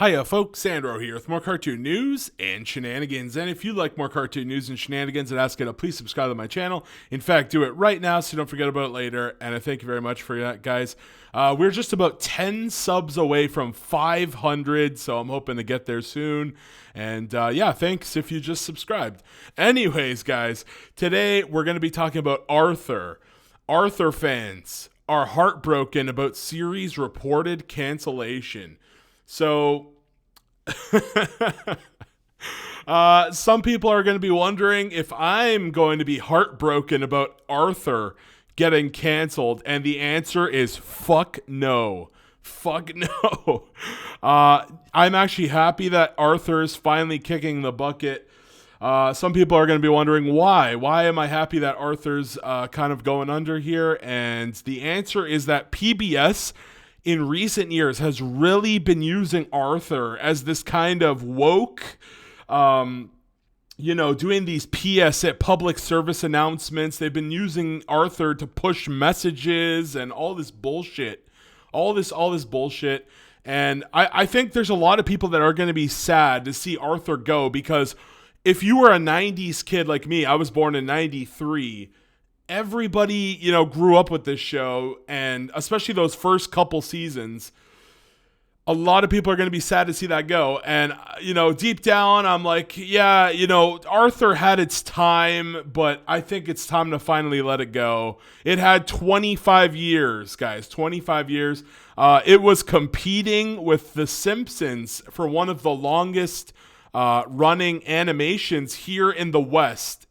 Hiya folks, Sandro here with more cartoon news and shenanigans. And if you like more cartoon news and shenanigans and ask it up, please subscribe to my channel. In fact, do it right now so you don't forget about it later. And I thank you very much for that, guys. We're just about 10 subs away from 500, so I'm hoping to get there soon. And yeah, thanks if you just subscribed. Anyways, guys, today we're going to be talking about Arthur. Arthur fans are heartbroken about series reported cancellation. So, some people are going to be wondering if I'm going to be heartbroken about Arthur getting canceled, and the answer is fuck no. Fuck no. I'm actually happy that Arthur is finally kicking the bucket. Some people are going to be wondering why. Why am I happy that Arthur's kind of going under here? And the answer is that PBS in recent years has really been using Arthur as this kind of woke, doing these PSA, public service announcements. They've been using Arthur to push messages and all this bullshit. All this bullshit. And I think there's a lot of people that are going to be sad to see Arthur go, because if you were a 90s kid like me, I was born in 93, everybody, grew up with this show, and especially those first couple seasons, a lot of people are going to be sad to see that go. And, deep down, I'm like, yeah, Arthur had its time, but I think it's time to finally let it go. It had 25 years, guys, 25 years. It was competing with The Simpsons for one of the longest running animations here in the West,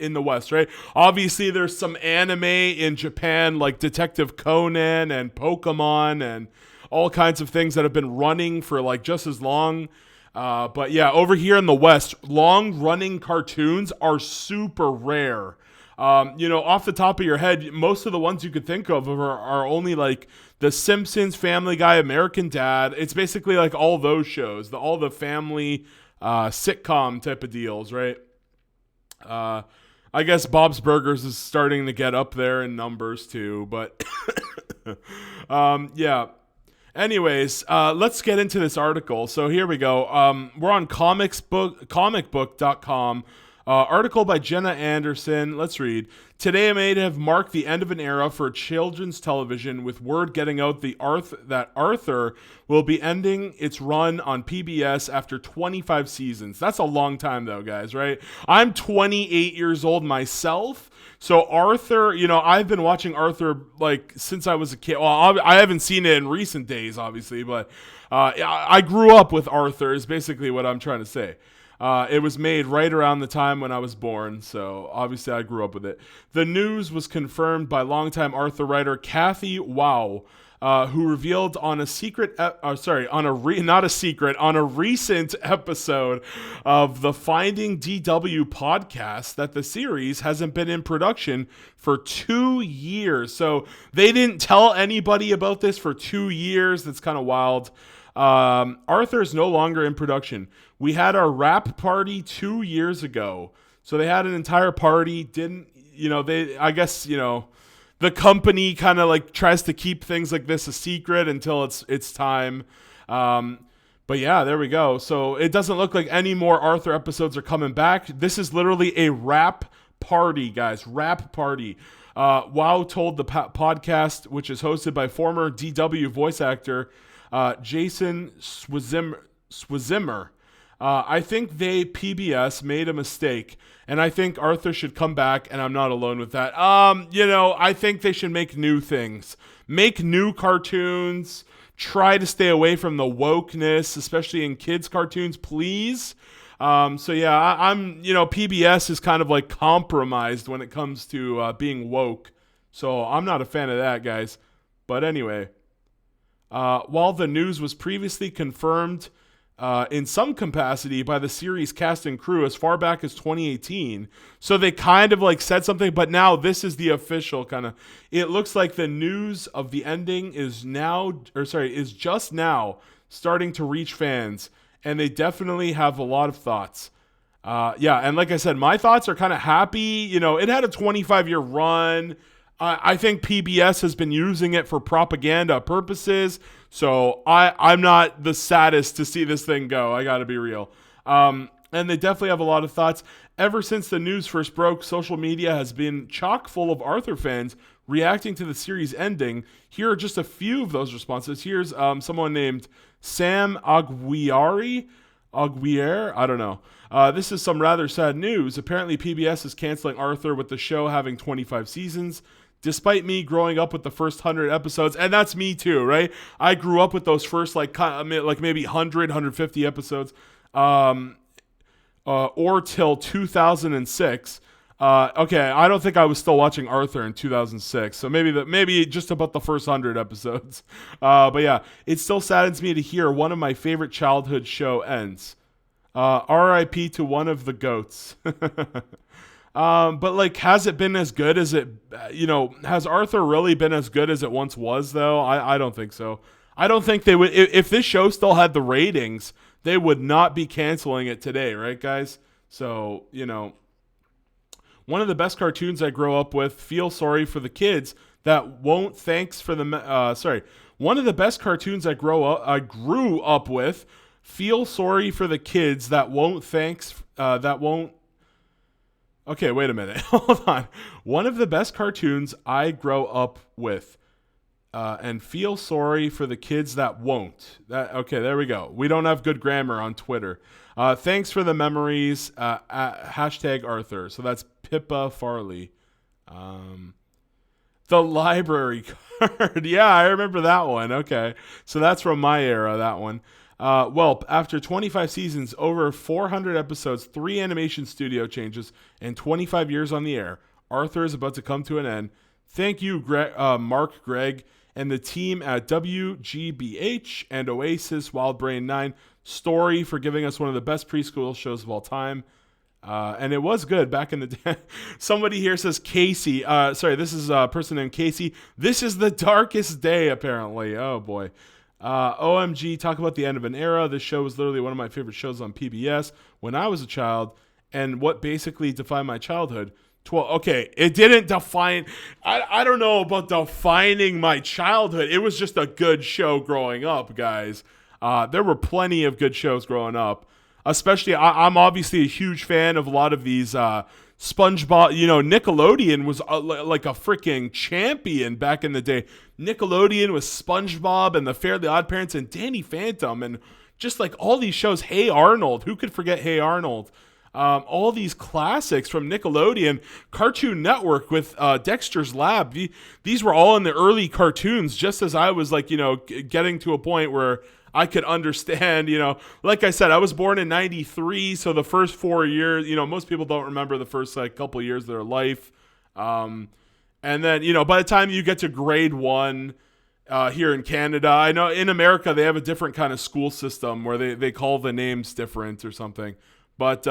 right? Obviously, there's some anime in Japan like Detective Conan and Pokemon and all kinds of things that have been running for like just as long. But yeah, over here in the West, long-running cartoons are super rare. Off the top of your head, most of the ones you could think of are only like The Simpsons, Family Guy, American Dad. It's basically like all those shows, all the family sitcom type of deals, right? I guess Bob's Burgers is starting to get up there in numbers too, but yeah. Anyways, let's get into this article. So here we go. We're on comicbook.com. Article by Jenna Anderson. Let's read. Today may have marked the end of an era for children's television, with word getting out that Arthur will be ending its run on PBS after 25 seasons. That's a long time though, guys, right? I'm 28 years old myself. So Arthur, I've been watching Arthur like since I was a kid. Well, I haven't seen it in recent days, obviously, but I grew up with Arthur is basically what I'm trying to say. It was made right around the time when I was born, so obviously I grew up with it. The news was confirmed by longtime Arthur writer Kathy Wow, who revealed on a recent episode of the Finding DW podcast that the series hasn't been in production for 2 years. So they didn't tell anybody about this for 2 years. That's kind of wild. Arthur is no longer in production. We had our wrap party 2 years ago. So they had an entire party. The company kind of like tries to keep things like this a secret until it's time. But yeah, there we go. So it doesn't look like any more Arthur episodes are coming back. This is literally a wrap party, guys. Wrap party. Wow told the podcast, which is hosted by former DW voice actor Jason Swizimmer. I think PBS made a mistake, and I think Arthur should come back, and I'm not alone with that. I think they should make new things. Make new cartoons. Try to stay away from the wokeness, especially in kids' cartoons, please. So yeah, I'm PBS is kind of like compromised when it comes to being woke. So I'm not a fan of that, guys. But anyway, while the news was previously confirmed in some capacity by the series cast and crew as far back as 2018. So they kind of like said something, but now this is the official kind of, it looks like the news of the ending is just now starting to reach fans, and they definitely have a lot of thoughts. Yeah. And like I said, my thoughts are kind of happy. It had a 25-year run. I think PBS has been using it for propaganda purposes. So I'm not the saddest to see this thing go. I got to be real. And they definitely have a lot of thoughts. Ever since the news first broke, social media has been chock full of Arthur fans reacting to the series ending. Here are just a few of those responses. Here's someone named Sam Aguirre. I don't know. This is some rather sad news. Apparently, PBS is canceling Arthur with the show having 25 seasons. Despite me growing up with the first 100 episodes, and that's me too, right? I grew up with those first like maybe 100, 150 episodes, or till 2006. Okay, I don't think I was still watching Arthur in 2006, so maybe just about the first 100 episodes. But yeah, it still saddens me to hear one of my favorite childhood show ends. R.I.P. to one of the goats. But like, has it been as good as it, has Arthur really been as good as it once was though? I don't think so. I don't think they would, if this show still had the ratings, they would not be canceling it today, right guys? So, one of the best cartoons I grow up with, feel sorry for the kids that won't, one of the best cartoons I grew up with, feel sorry for the kids that won't, okay, wait a minute. Hold on. One of the best cartoons I grow up with, and feel sorry for the kids that won't. Okay, there we go. We don't have good grammar on Twitter. Thanks for the memories. Hashtag Arthur. So that's Pippa Farley. The library card. Yeah, I remember that one. Okay. So that's from my era, that one. Well, after 25 seasons, over 400 episodes, 3 animation studio changes, and 25 years on the air, Arthur is about to come to an end. Thank you, Mark, Greg, and the team at WGBH and Oasis Wildbrain 9 Story for giving us one of the best preschool shows of all time. And it was good back in the day. Somebody here says Casey. This is a person named Casey. This is the darkest day, apparently. Oh, boy. OMG, talk about the end of an era. This show was literally one of my favorite shows on PBS when I was a child, and what basically defined my childhood. Okay, it didn't define. I don't know about defining my childhood. It was just a good show growing up, guys. There were plenty of good shows growing up. Especially, I'm obviously a huge fan of a lot of these SpongeBob. Nickelodeon was like a freaking champion back in the day. Nickelodeon was SpongeBob and the Fairly Odd Parents and Danny Phantom and just like all these shows. Hey Arnold, who could forget Hey Arnold? All these classics from Nickelodeon, Cartoon Network with Dexter's Lab. These were all in the early cartoons, just as I was getting to a point where I could understand, like I said, I was born in 93. So the first 4 years, most people don't remember the first couple years of their life. And then, by the time you get to grade 1 here in Canada, I know in America, they have a different kind of school system where they call the names different or something. But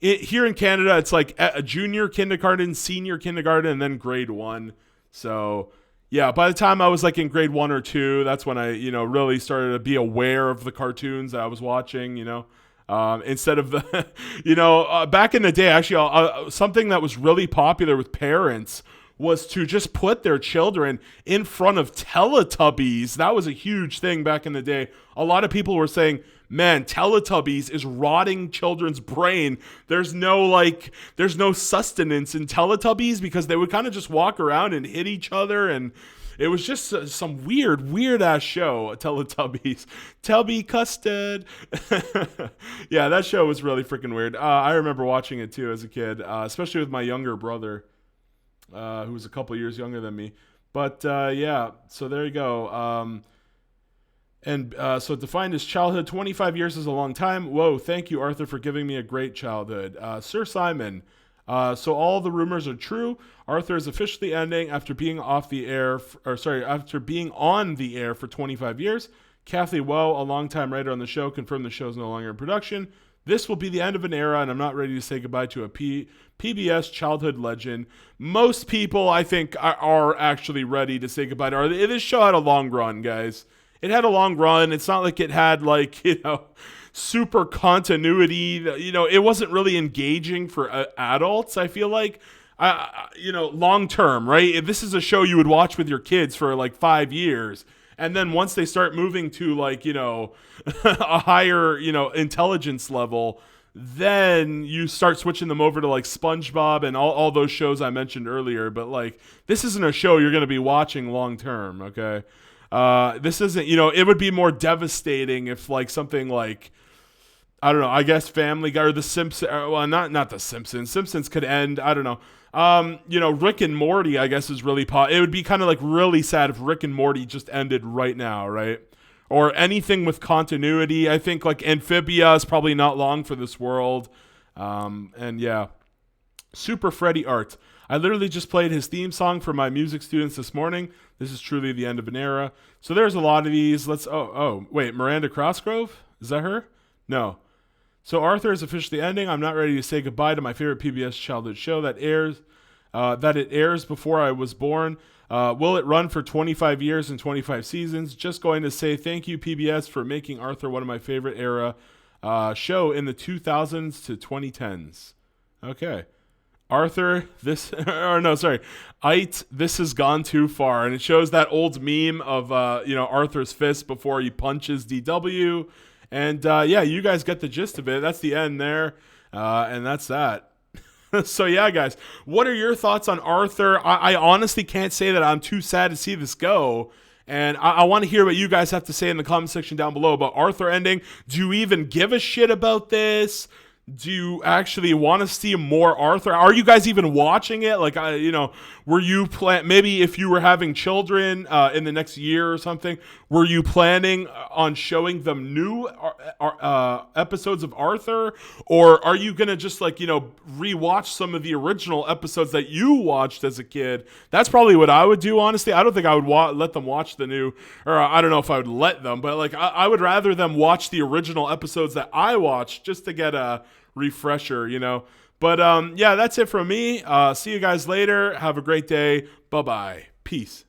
here in Canada, it's like a junior kindergarten, senior kindergarten, and then grade 1. So yeah, by the time I was like in grade 1 or 2, that's when I, really started to be aware of the cartoons that I was watching, instead of the, back in the day, actually, something that was really popular with parents was to just put their children in front of Teletubbies. That was a huge thing back in the day. A lot of people were saying, man, Teletubbies is rotting children's brain. There's no sustenance in Teletubbies because they would kind of just walk around and hit each other, and it was just some weird ass show, Teletubbies. Tubby custard. Yeah, that show was really freaking weird. I remember watching it too as a kid, especially with my younger brother, who was a couple years younger than me. But yeah, so there you go. So defined as childhood, 25 years is a long time. Whoa, thank you, Arthur, for giving me a great childhood. Sir Simon, so all the rumors are true. Arthur is officially ending after being on the air for 25 years. Kathy Woe, a longtime writer on the show, confirmed the show is no longer in production. This will be the end of an era, and I'm not ready to say goodbye to a PBS childhood legend. Most people, I think, are actually ready to say goodbye to Arthur. This show had a long run, guys. It had a long run. It's not like it had super continuity. It wasn't really engaging for adults, I feel like. long term, right? This is a show you would watch with your kids for like 5 years. And then once they start moving to like, a higher, intelligence level, then you start switching them over to like SpongeBob and all those shows I mentioned earlier. But like, this isn't a show you're going to be watching long term, okay? This isn't, it would be more devastating if like something like, I don't know, I guess Family Guy or The Simpsons, well, not The Simpsons. Simpsons could end, I don't know. Rick and Morty, I guess, is really it would be kind of like really sad if Rick and Morty just ended right now, right? Or anything with continuity. I think like Amphibia is probably not long for this world. And yeah, Super Freddy Art. I literally just played his theme song for my music students this morning. This is truly the end of an era. So there's a lot of these. Wait, Miranda Crossgrove? Is that her? No. So Arthur is officially ending. I'm not ready to say goodbye to my favorite PBS childhood show that it airs before I was born. Will it run for 25 years and 25 seasons? Just going to say thank you, PBS, for making Arthur one of my favorite era show in the 2000s to 2010s. Okay. Arthur, this has gone too far. And it shows that old meme of Arthur's fist before he punches DW. And you guys get the gist of it. That's the end there. And that's that. So yeah, guys, what are your thoughts on Arthur? I honestly can't say that I'm too sad to see this go. And I want to hear what you guys have to say in the comment section down below about Arthur ending. Do you even give a shit about this? Do you actually want to see more Arthur? Are you guys even watching it? Like, were you maybe if you were having children in the next year or something, were you planning on showing them new episodes of Arthur? Or are you going to just rewatch some of the original episodes that you watched as a kid? That's probably what I would do, honestly. I don't think I would let them watch the new, or I don't know if I would let them, but I would rather them watch the original episodes that I watched just to get a refresher, But that's it from me. See you guys later. Have a great day. Bye-bye. Peace.